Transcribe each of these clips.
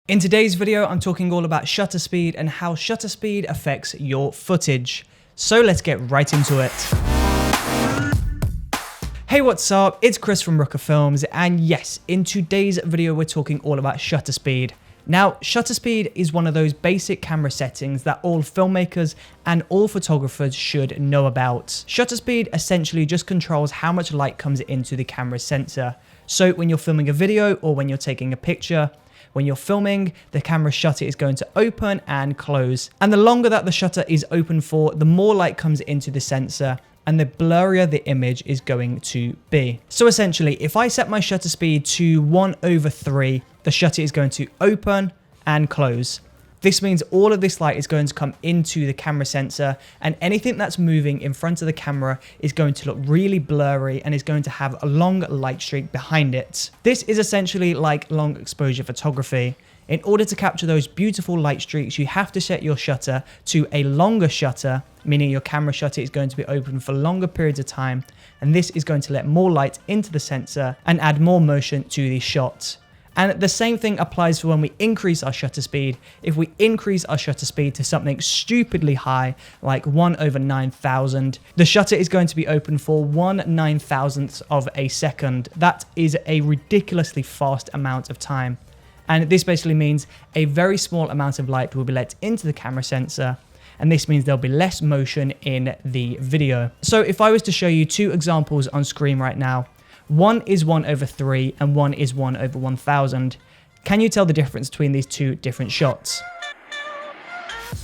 In today's video, I'm talking all about shutter speed and how shutter speed affects your footage. So let's get right into it. Hey, what's up? It's Chris from Brooker Films, and yes, in today's video, we're talking all about shutter speed. Now, shutter speed is one of those basic camera settings that all filmmakers and all photographers should know about. Shutter speed essentially just controls how much light comes into the camera sensor. So when you're filming a video or when you're taking a picture, when you're filming, the camera shutter is going to open and close. And the longer that the shutter is open for, the more light comes into the sensor and the blurrier the image is going to be. So essentially, if I set my shutter speed to 1/3, the shutter is going to open and close. This means all of this light is going to come into the camera sensor, and anything that's moving in front of the camera is going to look really blurry and is going to have a long light streak behind it. This is essentially like long exposure photography. In order to capture those beautiful light streaks, you have to set your shutter to a longer shutter, meaning your camera shutter is going to be open for longer periods of time, and this is going to let more light into the sensor and add more motion to the shot. And the same thing applies for when we increase our shutter speed. If we increase our shutter speed to something stupidly high, like 1/9000, the shutter is going to be open for 1/9000th of a second. That is a ridiculously fast amount of time. And this basically means a very small amount of light will be let into the camera sensor, and this means there'll be less motion in the video. So if I was to show you two examples on screen right now, one is 1/3 and one is 1/1000. Can you tell the difference between these two different shots?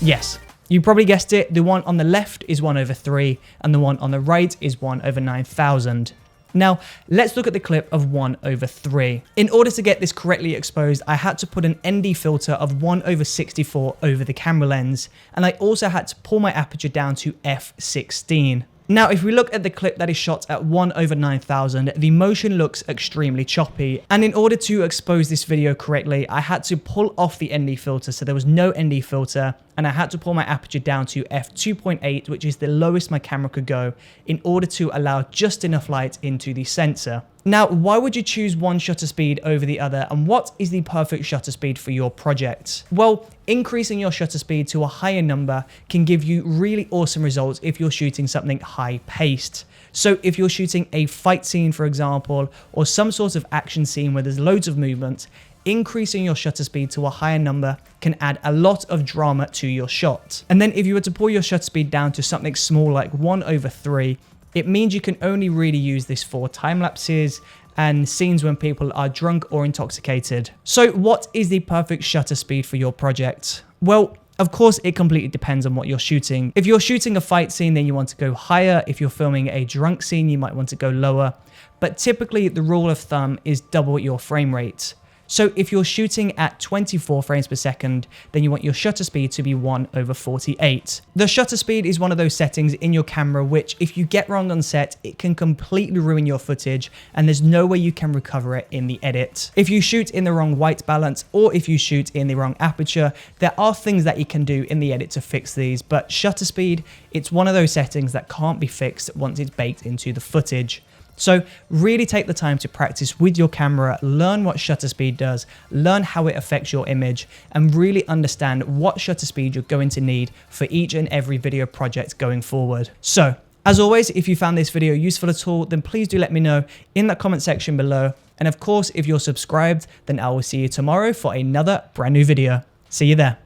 Yes, you probably guessed it. The one on the left is 1/3 and the one on the right is 1/9000. Now, let's look at the clip of 1/3. In order to get this correctly exposed, I had to put an ND filter of 1/64 over the camera lens, and I also had to pull my aperture down to f16. Now, if we look at the clip that is shot at 1/9000, the motion looks extremely choppy. And in order to expose this video correctly, I had to pull off the ND filter, so there was no ND filter, and I had to pull my aperture down to f2.8, which is the lowest my camera could go, in order to allow just enough light into the sensor. Now, why would you choose one shutter speed over the other, and what is the perfect shutter speed for your project? Well, increasing your shutter speed to a higher number can give you really awesome results if you're shooting something high-paced. So if you're shooting a fight scene, for example, or some sort of action scene where there's loads of movement, increasing your shutter speed to a higher number can add a lot of drama to your shot. And then if you were to pull your shutter speed down to something small like 1/3, it means you can only really use this for time lapses and scenes when people are drunk or intoxicated. So what is the perfect shutter speed for your project? Well, of course, it completely depends on what you're shooting. If you're shooting a fight scene, then you want to go higher. If you're filming a drunk scene, you might want to go lower. But typically, the rule of thumb is double your frame rate. So if you're shooting at 24 frames per second, then you want your shutter speed to be 1/48. The shutter speed is one of those settings in your camera which, if you get wrong on set, it can completely ruin your footage, and there's no way you can recover it in the edit. If you shoot in the wrong white balance, or if you shoot in the wrong aperture, there are things that you can do in the edit to fix these, but shutter speed, it's one of those settings that can't be fixed once it's baked into the footage. So really take the time to practice with your camera, learn what shutter speed does, learn how it affects your image, and really understand what shutter speed you're going to need for each and every video project going forward. So, as always, if you found this video useful at all, then please do let me know in the comment section below. And of course, if you're subscribed, then I will see you tomorrow for another brand new video. See you there.